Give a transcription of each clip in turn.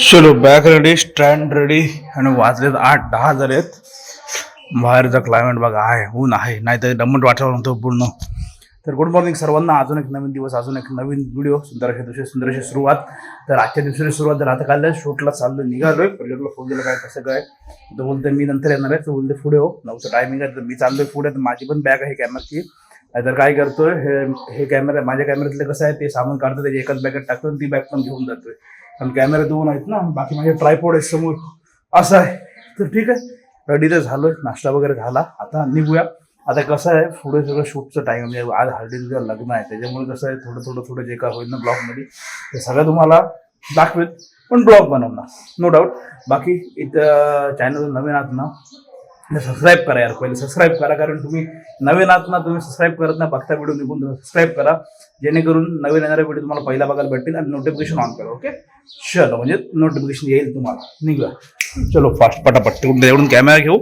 चलो bag ready, stand ready आणि वाजलेत 8-10 झालेत. बाहेरचा क्लायमेट बघा आहे, ऊन आहे, नाही तर दमट वातावरण होतं पूर्ण. तर गुड मॉर्निंग सर्वांना. अजून एक नवीन दिवस, अजून एक नवीन व्हिडिओ, सुंदर अशी सुरुवात. तर आजच्या दिवसाची सुरुवात जर आता काढल्या शूटला चाललो, निघालोय. पहिले तुला फोन केला काय कसं काय, तो बोलतोय मी नंतर येणार आहे, तो बोलते पुढे हो, 9चं टायमिंग आहे. तर मी चाललोय पुढे. तर माझी पण बॅग आहे कॅमेराची. तर काय करतोय, हे कॅमेरा माझ्या कॅमेऱ्यातले कसं आहे, ते सामान काढतो त्याची एकाच बॅगेत टाकतो आणि ती बॅग पण घेऊन जातोय. आणि कॅमेरा दोन आहेत ना, बाकी माझे ट्रायपॉड आहे समोर, असं आहे. तर ठीक आहे, रेडी तर झालोय, नाश्ता वगैरे झाला, आता निघूया. आता कसं आहे, पुढे सगळं शूटचं टाइम म्हणजे आज हळदीचं लग्न आहे, त्याच्यामुळे कसं आहे थोडं जे काय होईल ना ब्लॉगमध्ये ते सगळं तुम्हाला दाखवेल, पण ब्लॉग बनवणार नो डाऊट. बाकी इथं चॅनल नवीन आहात ना, सबस्क्राईब करा यार, पहिले सबस्क्राईब करा, कारण तुम्ही नवीन आहात ना, तुम्ही सबस्क्राईब करत ना, बघता व्हिडिओ निघून सबस्क्राईब करा, जेणेकरून नवीन येणारे व्हिडिओ तुम्हाला पहिला बघायला भेटतील. आणि नोटिफिकेशन ऑन करा. ओके चलो, म्हणजे नोटिफिकेशन येईल तुम्हाला. निघूया, चलो फास्ट पटापट तिकडून कॅमेरा घेऊ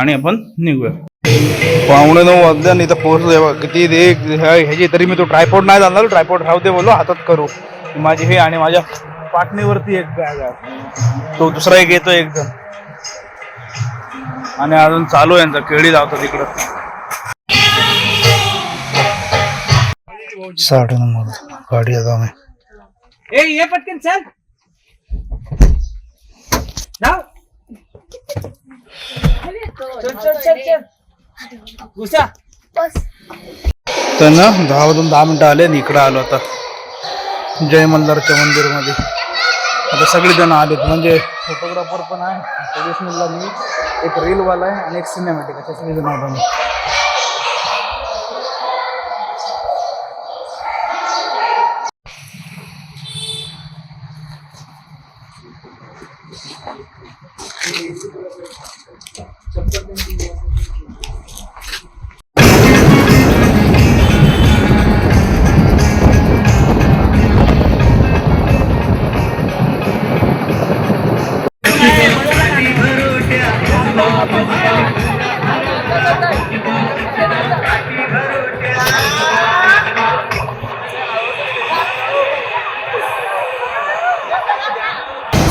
आणि आपण निघूया. 9:15 वाजले आणि इथं पोहोचलो. किती ह्याची तरी मी तो ट्रायपॉड नाही जाणार, ट्रायपॉड राहू दे बोललो, हातात करू. माझी हे आणि माझ्या पाटणीवरती एक बॅग आहे, तो दुसरा एक येतो एकदम. आणि अजून चालू यांचा केळी लावतो तिकडं. 9:30 गाडी आता मी ये पटकन चल जाओ. चल घुसा. तर ना 10 वाजून 10 मिनिटं आले आणि इकडं आलो आता जय मल्हारच्या मंदिरमध्ये. आता सगळेजण आलेत, म्हणजे फोटोग्राफर पण आहे, ट्रेडिशनलला मी, एक रीलवाला आहे आणि एक सिनेमॅटिक, अशा सगळेजण आलो मी.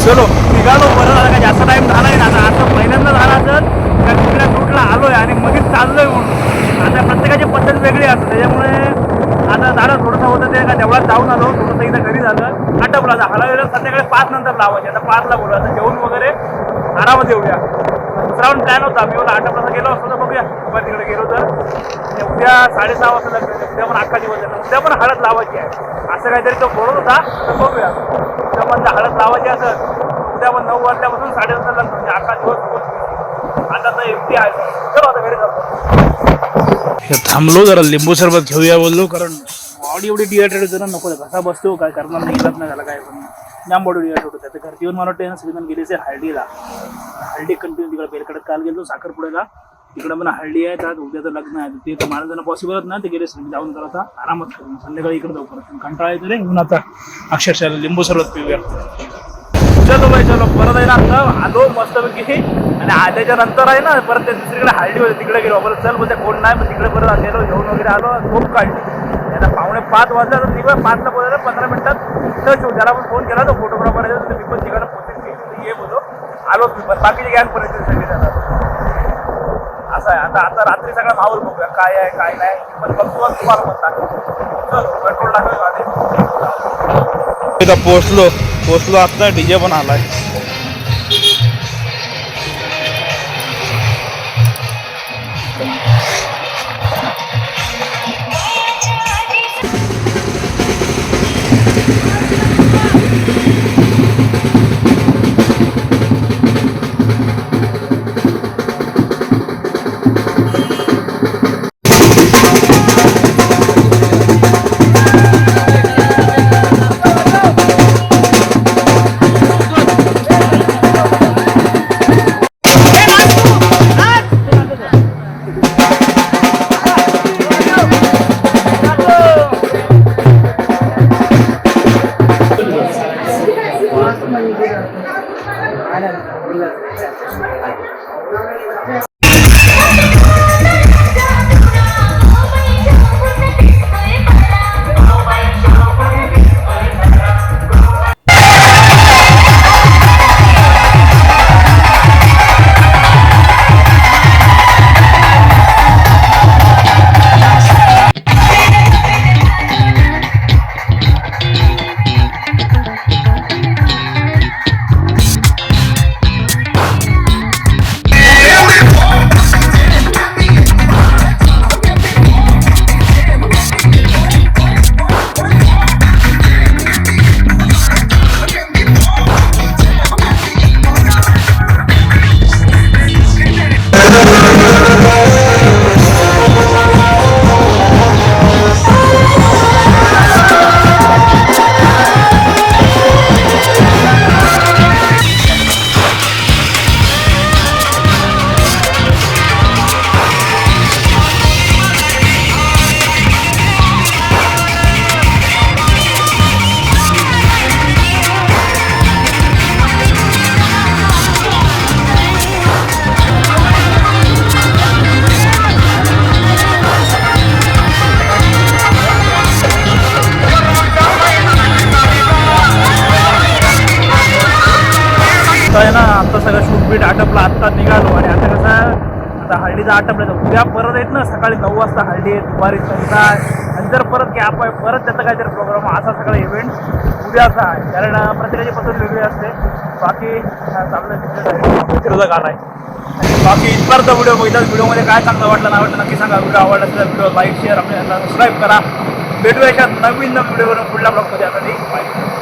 चलो निघालो. बरं झालं का जास्त टाइम झाला आहे ना, आता पहिल्यांदा झाला तर त्या दुसऱ्या शूटला आलोय आणि मध्येच चाललोय म्हणून. आता प्रत्येकाची पद्धत वेगळी असते, त्याच्यामुळे आता झालं थोडंसं होतं ते का देवळात जाऊन आलो, थोडंसं इथं घरी झालं, आटपला हळद संध्याकाळी 5 नंतर लावायचे. आता 5ला बोलू, आता जेवण वगैरे आरामात येऊया. दुसरा पण प्लॅन होता, मी मला आटपला गेलो असतो तर बघूया, उद्या तिकडे गेलो तर. उद्या 6:30 वाजता लग्न, उद्या पण अख्खा दिवस आहे, उद्या पण हळद लावायची आहे असं काहीतरी तो बोलत होता. तर बघूया, उद्या पण हळद लावायची असं, उद्या पण 9 वाजल्यापासून 9:30 लग्न, म्हणजे अख्खा दिवस. आता तर एकटी आहे. चलो आता घरी जातो. थांबलो जरा, लिंबू सरबत घेऊया बोललो, कारण बॉडी एवढी डिहायड्रेट होतं ना, नको कसा बसतो काय करणार, नाही नाही झाला काय, पण जाम बॉडी डिहायड्रेट होतं. तर घरती येऊन मला वाटतं ना सगळीजण गेले हळदीला. हळदी कंटिन्यू तिकडे बेलकडे काल गेलो साखरपुड्याला, तिकडे पण हळदी आहे. तर उद्या तर लग्न आहे, ते तर मला त्यांना पॉसिबल होत ना, ते गेले जाऊन तर आता आरामात करून संध्याकाळी इकडे जाऊ परत. कंटाळा येतो रे म्हणून आता अक्षरशः लिंबू सरबत पिऊया. चलो बाई चलो, परत आहे ना आता आलो मस्तपैकी. आणि आल्याच्या नंतर आहे ना परत ते दुसरीकडे हळदी होते, तिकडे गेलो. परत चल बोलते कोण नाही, मग तिकडे परत गेलो, जेवण वगैरे आलो, खूप काढली. आता 4:45 वाजता तर निघूया, 5ला बोलायला 15 मिनिटात टच होऊ. त्याला पण फोन केला तो फोटोग्राफर आहे, तर मी पण तिकडे पोहोचेल ये बोलो, आलोच मी. पण बाकीचे गॅन पर्यंत सगळे जातात, असं आहे. आता रात्री सगळं माहोल बघूया काय आहे काय नाही, पण बघतो तुम्हाला पण टाकतो. पेट्रोल टाकायचं आधी. इथं पोचलो आता, डीजे पण आलाय. आता आहे ना आमचं सगळं शूट बीट आटपलं, आत्ता निघालो आणि आता कसं आता हळदीचा आटपलं तर उद्या परत येत ना सकाळी 9 वाजता हळदी आहे, दुपारी संध्या आणि जर परत गॅप आहे परत त्याचा काहीतरी प्रोग्राम असा सगळा इव्हेंट उद्याचा आहे. कारण प्रत्येकाची पद्धत वेगळी असते. बाकी चांगलं फिरवलं गाणं आहे. आणि बाकी इथपर्यंत व्हिडिओ बघितला, व्हिडिओमध्ये काय चांगलं वाटलं नाही वाटलं नक्की सांगा. व्हिडिओ आवडला असेल व्हिडिओ लाईक शेअर आपल्याला सबस्क्राईब करा. भेटूया एका नवीन व्हिडिओवर पुढल्या ब्लॉगमध्ये. आता बाय.